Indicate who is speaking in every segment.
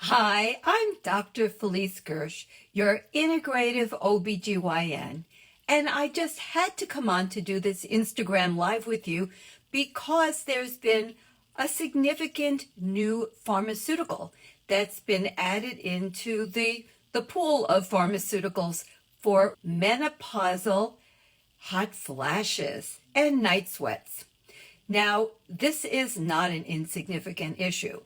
Speaker 1: Hi, I'm Dr. Felice Gersh, your integrative OBGYN, and I just had to come on to do this Instagram Live with you because there's been a significant new pharmaceutical that's been added into the pool of pharmaceuticals for menopausal hot flashes and night sweats. Now, this is not an insignificant issue.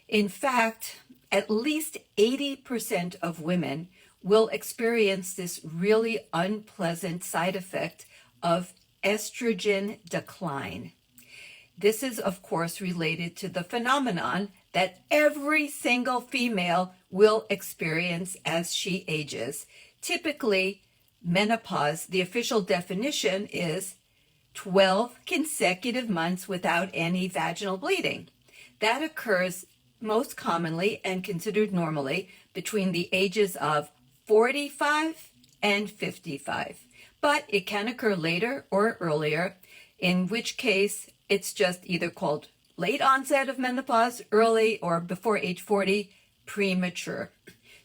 Speaker 1: In fact, at least 80% of women will experience this really unpleasant side effect of estrogen decline. This is, of course, related to the phenomenon that every single female will experience as she ages. Typically, menopause, the official definition is 12 consecutive months without any vaginal bleeding. That occurs most commonly and considered normally between the ages of 45 and 55. But it can occur later or earlier, in which case it's just either called late onset of menopause, early, or before age 40, premature.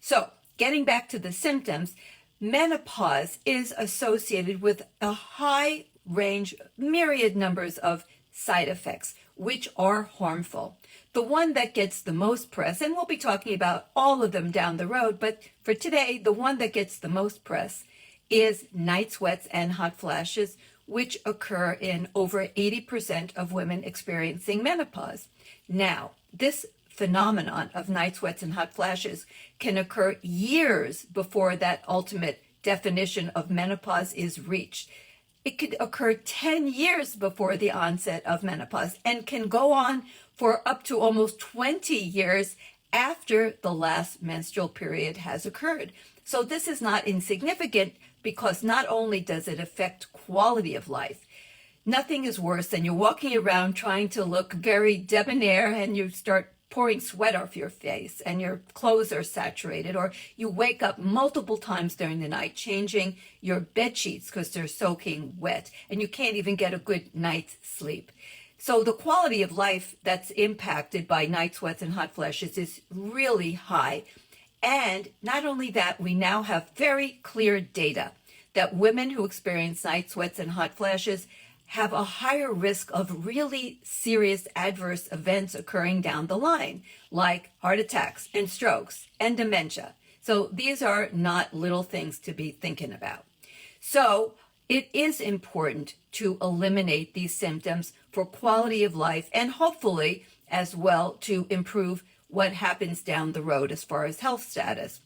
Speaker 1: So, getting back to the symptoms, menopause is associated with a high range, myriad numbers of side effects, which are harmful. The one that gets the most press, and we'll be talking about all of them down the road, but for today, the one that gets the most press is night sweats and hot flashes, which occur in over 80% of women experiencing menopause. Now, this phenomenon of night sweats and hot flashes can occur years before that ultimate definition of menopause is reached. It could occur 10 years before the onset of menopause and can go on for up to almost 20 years after the last menstrual period has occurred. So this is not insignificant because not only does it affect quality of life, nothing is worse than you're walking around trying to look very debonair and you start pouring sweat off your face and your clothes are saturated, or you wake up multiple times during the night changing your bed sheets because they're soaking wet and you can't even get a good night's sleep. So the quality of life that's impacted by night sweats and hot flashes is really high. And not only that, we now have very clear data that women who experience night sweats and hot flashes have a higher risk of really serious adverse events occurring down the line, like heart attacks and strokes and dementia. So these are not little things to be thinking about. So it is important to eliminate these symptoms for quality of life and hopefully as well to improve what happens down the road as far as health status.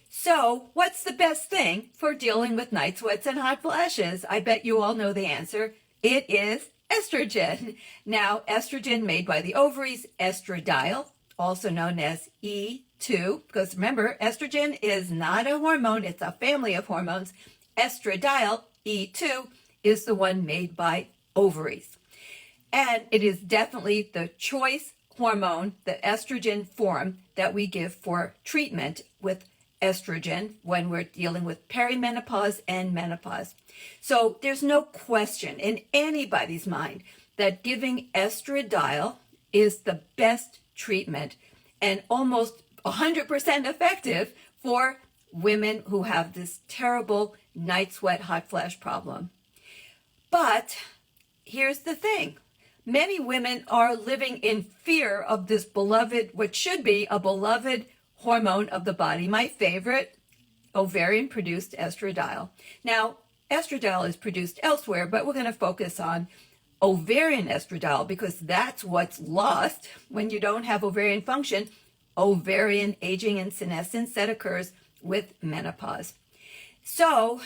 Speaker 1: So what's the best thing for dealing with night sweats and hot flashes? I bet you all know the answer. It is estrogen. Now, estrogen made by the ovaries, estradiol, also known as E2, because remember, estrogen is not a hormone, it's a family of hormones. Estradiol, E2, is the one made by ovaries. And it is definitely the choice hormone, the estrogen form that we give for treatment with estrogen when we're dealing with perimenopause and menopause. So there's no question in anybody's mind that giving estradiol is the best treatment and almost 100% effective for women who have this terrible night sweat hot flash problem. But here's the thing. Many women are living in fear of this beloved, what should be a beloved hormone of the body, my favorite, ovarian-produced estradiol. Now, estradiol is produced elsewhere, but we're going to focus on ovarian estradiol because that's what's lost when you don't have ovarian function, ovarian aging and senescence that occurs with menopause. So,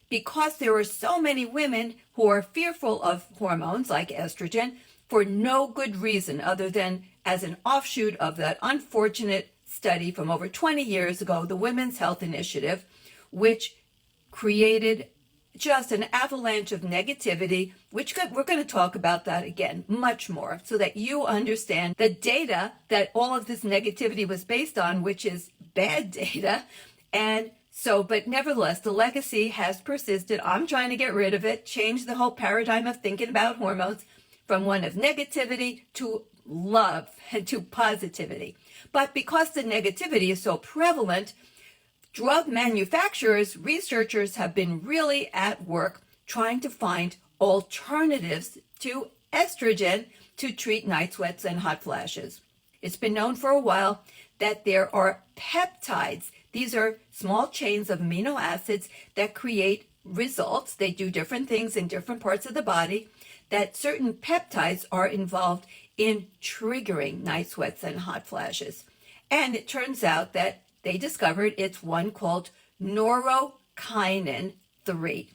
Speaker 1: because there are so many women who are fearful of hormones like estrogen for no good reason other than as an offshoot of that unfortunate study from over 20 years ago, the Women's Health Initiative, which created just an avalanche of negativity, which we're going to talk about that again much more so that you understand the data that all of this negativity was based on, which is bad data. And so, but nevertheless, the legacy has persisted. I'm trying to get rid of it, change the whole paradigm of thinking about hormones from one of negativity to love and to positivity. But because the negativity is so prevalent, drug manufacturers, researchers have been really at work trying to find alternatives to estrogen to treat night sweats and hot flashes. It's been known for a while that there are peptides. These are small chains of amino acids that create results. They do different things in different parts of the body, that certain peptides are involved in triggering night sweats and hot flashes. And it turns out that they discovered it's one called neurokinin 3.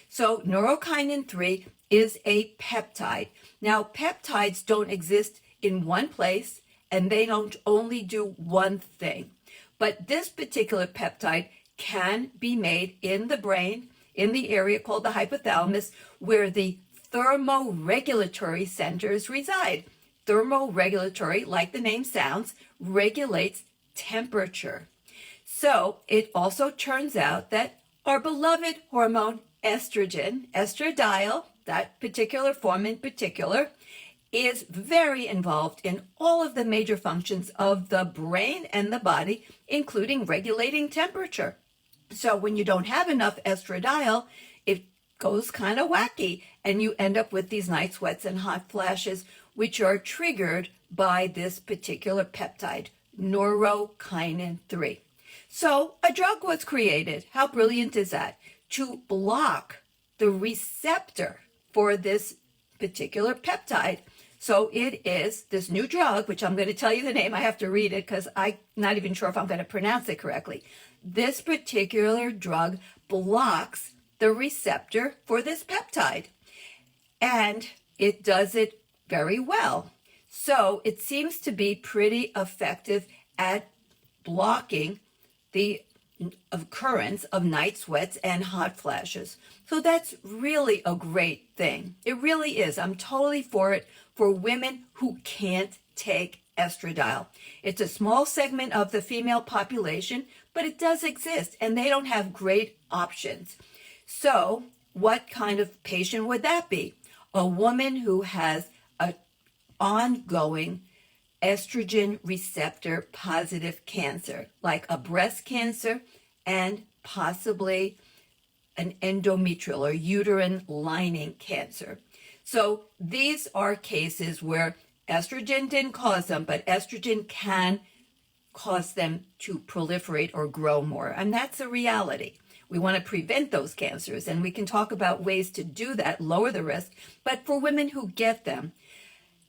Speaker 1: So neurokinin 3 is a peptide. Now, peptides don't exist in one place, and they don't only do one thing. But this particular peptide can be made in the brain, in the area called the hypothalamus, where the thermoregulatory centers reside. Thermoregulatory, like the name sounds, regulates temperature. So it also turns out that our beloved hormone estrogen, estradiol, that particular form in particular, is very involved in all of the major functions of the brain and the body, including regulating temperature. So when you don't have enough estradiol, it goes kind of wacky, and you end up with these night sweats and hot flashes, which are triggered by this particular peptide, neurokinin 3. So a drug was created. How brilliant is that? To block the receptor for this particular peptide. So it is this new drug, which I'm going to tell you the name. I have to read it because I'm not even sure if I'm going to pronounce it correctly. This particular drug blocks the receptor for this peptide, and it does it very well. So it seems to be pretty effective at blocking the occurrence of night sweats and hot flashes. So that's really a great thing. It really is. I'm totally for it for women who can't take estradiol. It's a small segment of the female population, but it does exist, and they don't have great options. So what kind of patient would that be? A woman who has an ongoing estrogen receptor positive cancer, like a breast cancer and possibly an endometrial or uterine lining cancer. So these are cases where estrogen didn't cause them, but estrogen can cause them to proliferate or grow more. And that's a reality. We want to prevent those cancers, and we can talk about ways to do that, lower the risk. But for women who get them,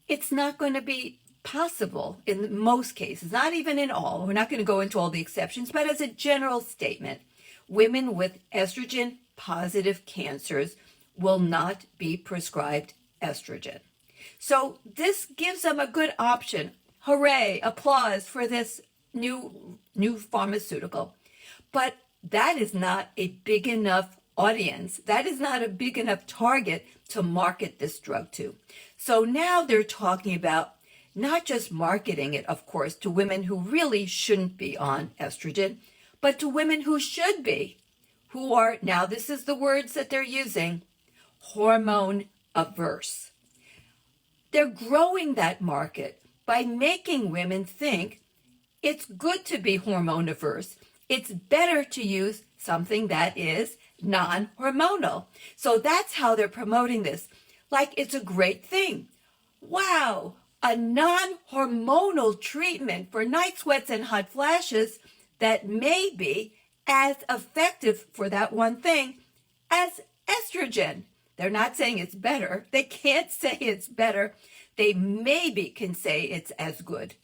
Speaker 1: it's not going to be possible in most cases, not even in all. We're not going to go into all the exceptions, but as a general statement, women with estrogen positive cancers will not be prescribed estrogen. So this gives them a good option. Hooray, applause for this new pharmaceutical. But that is not a big enough audience. That is not a big enough target to market this drug to. So now they're talking about not just marketing it, of course, to women who really shouldn't be on estrogen, but to women who should be, who are, now this is the words that they're using, hormone averse. They're growing that market by making women think it's good to be hormone averse. It's better to use something that is non-hormonal. So that's how they're promoting this. Like it's a great thing. Wow, a non-hormonal treatment for night sweats and hot flashes that may be as effective for that one thing as estrogen. They're not saying it's better. They can't say it's better. They maybe can say it's as good.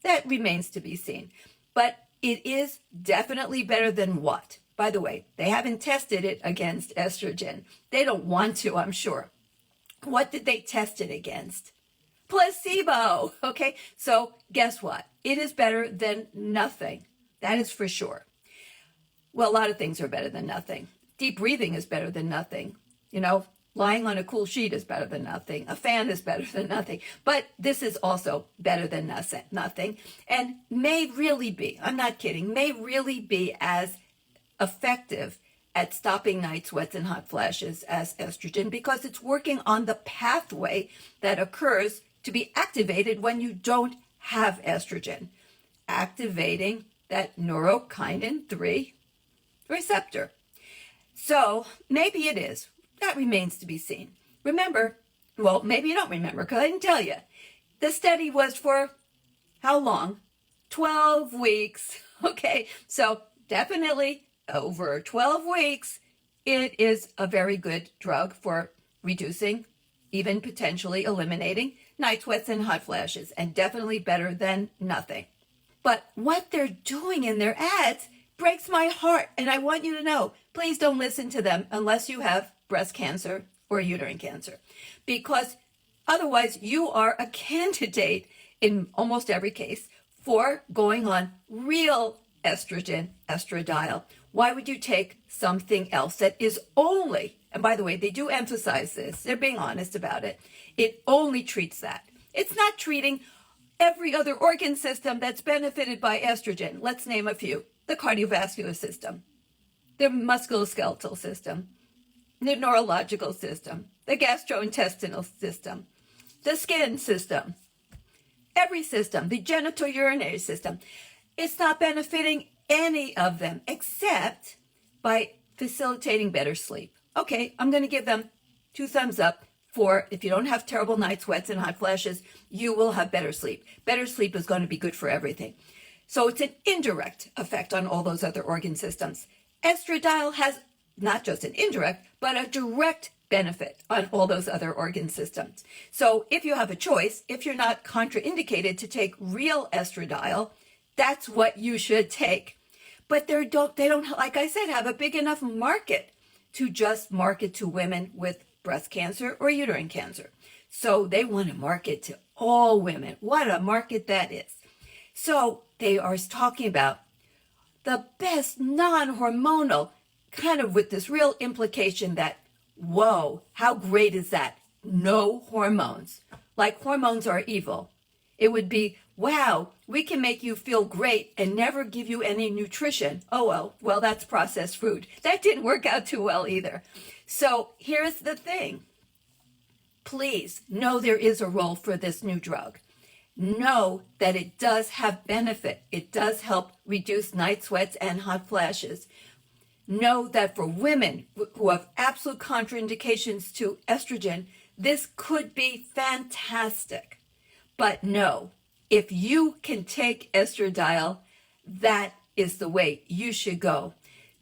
Speaker 1: That remains to be seen. But it is definitely better than what? By the way, they haven't tested it against estrogen. They don't want to, I'm sure. What did they test it against? Placebo. Okay, so guess what? It is better than nothing. That is for sure. Well, a lot of things are better than nothing. Deep breathing is better than nothing. You know, lying on a cool sheet is better than nothing. A fan is better than nothing. But this is also better than nothing. And may really be, I'm not kidding, may really be as effective at stopping night sweats and hot flashes as estrogen because it's working on the pathway that occurs to be activated when you don't have estrogen, activating that neurokinin 3 receptor. So maybe it is. That remains to be seen. Remember, well, maybe you don't remember because I didn't tell you. The study was for how long? 12 weeks. Okay, so definitely over 12 weeks, it is a very good drug for reducing, even potentially eliminating night sweats and hot flashes, and definitely better than nothing. But what they're doing in their ads breaks my heart, and I want you to know, please don't listen to them unless you have breast cancer or uterine cancer, because otherwise you are a candidate in almost every case for going on real estrogen, estradiol. Why would you take something else that is only, and by the way, they do emphasize this, they're being honest about it, it only treats that. It's not treating every other organ system that's benefited by estrogen. Let's name a few. The cardiovascular system, the musculoskeletal system, the neurological system, the gastrointestinal system, the skin system, every system, the genitourinary system. It's not benefiting any of them except by facilitating better sleep. Okay, I'm going to give them 2 thumbs up for if you don't have terrible night sweats and hot flashes, you will have better sleep. Better sleep is going to be good for everything. So it's an indirect effect on all those other organ systems. Estradiol has not just an indirect, but a direct benefit on all those other organ systems. So if you have a choice, if you're not contraindicated to take real estradiol, that's what you should take. But they don't, like I said, have a big enough market to just market to women with breast cancer or uterine cancer. So they want to market to all women. What a market that is. So they are talking about the best non-hormonal, kind of with this real implication that, whoa, how great is that? No hormones. Like hormones are evil. It would be, wow, we can make you feel great and never give you any nutrition. Oh, well, that's processed food. That didn't work out too well either. So here's the thing. Please know there is a role for this new drug. Know that it does have benefit. It does help reduce night sweats and hot flashes. Know that for women who have absolute contraindications to estrogen, this could be fantastic. But no, if you can take estradiol, that is the way you should go.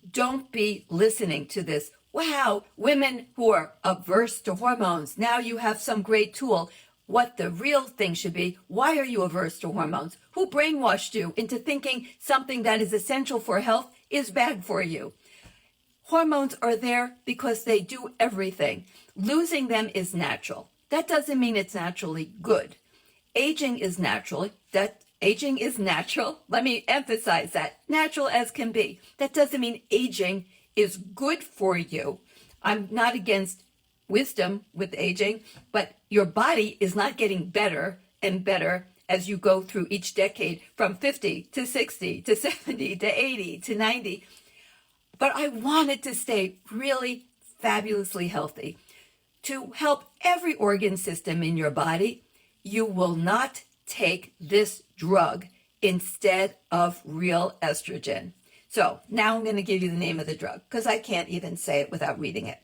Speaker 1: Don't be listening to this. Wow, women who are averse to hormones, now you have some great tool. What the real thing should be, why are you averse to hormones? Who brainwashed you into thinking something that is essential for health is bad for you? Hormones are there because they do everything. Losing them is natural. That doesn't mean it's naturally good. Aging is natural. Aging is natural. Let me emphasize that. Natural as can be. That doesn't mean aging is good for you. I'm not against wisdom with aging, but your body is not getting better and better as you go through each decade from 50 to 60 to 70 to 80 to 90. But I wanted to stay really fabulously healthy. To help every organ system in your body, you will not take this drug instead of real estrogen. So now I'm going to give you the name of the drug because I can't even say it without reading it.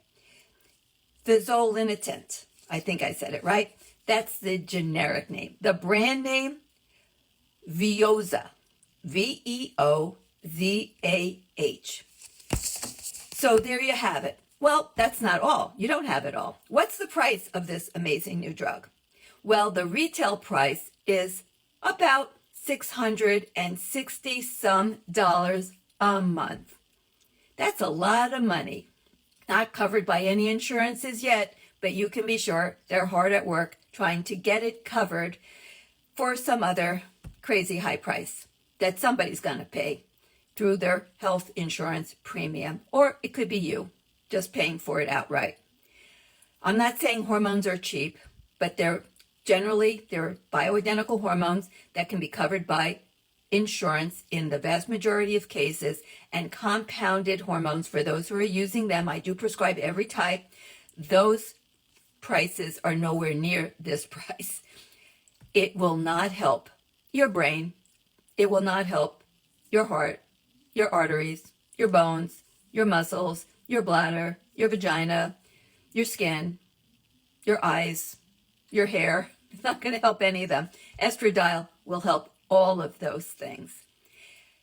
Speaker 1: Fezolinetant. I think I said it right. That's the generic name. The brand name, Veozah. Veozah. So there you have it. Well, that's not all. You don't have it all. What's the price of this amazing new drug? Well, the retail price is about $660 some a month. That's a lot of money. Not covered by any insurances yet, but you can be sure they're hard at work trying to get it covered for some other crazy high price that somebody's going to pay through their health insurance premium, or it could be you just paying for it outright. I'm not saying hormones are cheap, but they're bioidentical hormones that can be covered by insurance in the vast majority of cases, and compounded hormones for those who are using them. I do prescribe every type. Those prices are nowhere near this price. It will not help your brain. It will not help your heart, your arteries, your bones, your muscles, your bladder, your vagina, your skin, your eyes, your hair. It's not going to help any of them. Estradiol will help all of those things.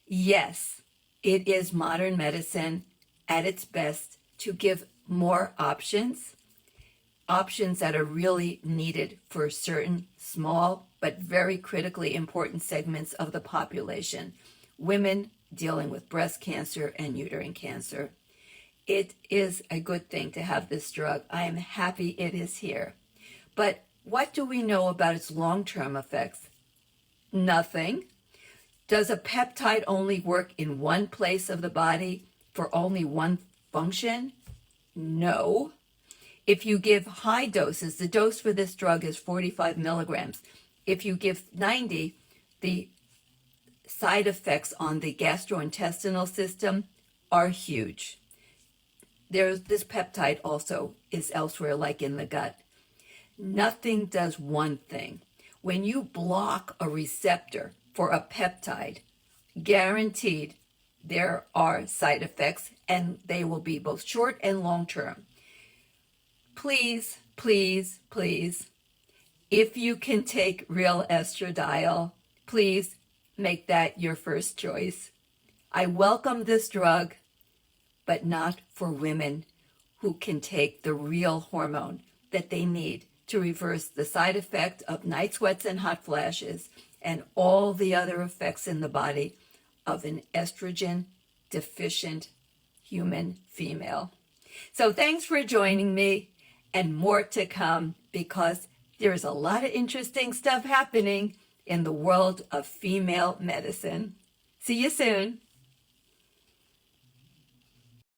Speaker 1: Yes, it is modern medicine at its best to give more options that are really needed for certain small but very critically important segments of the population. Women dealing with breast cancer and uterine cancer. It is a good thing to have this drug. I am happy it is here. But what do we know about its long-term effects? Nothing. Does a peptide only work in one place of the body for only one function? No. If you give high doses, the dose for this drug is 45 milligrams. If you give 90, the side effects on the gastrointestinal system are huge. This peptide also is elsewhere, like in the gut. Nothing does one thing. When you block a receptor for a peptide, guaranteed there are side effects, and they will be both short and long term. Please, please, please, if you can take real estradiol, please make that your first choice. I welcome this drug, but not for women who can take the real hormone that they need to reverse the side effect of night sweats and hot flashes and all the other effects in the body of an estrogen deficient human female. So thanks for joining me, and more to come, because there's a lot of interesting stuff happening in the world of female medicine. See you soon.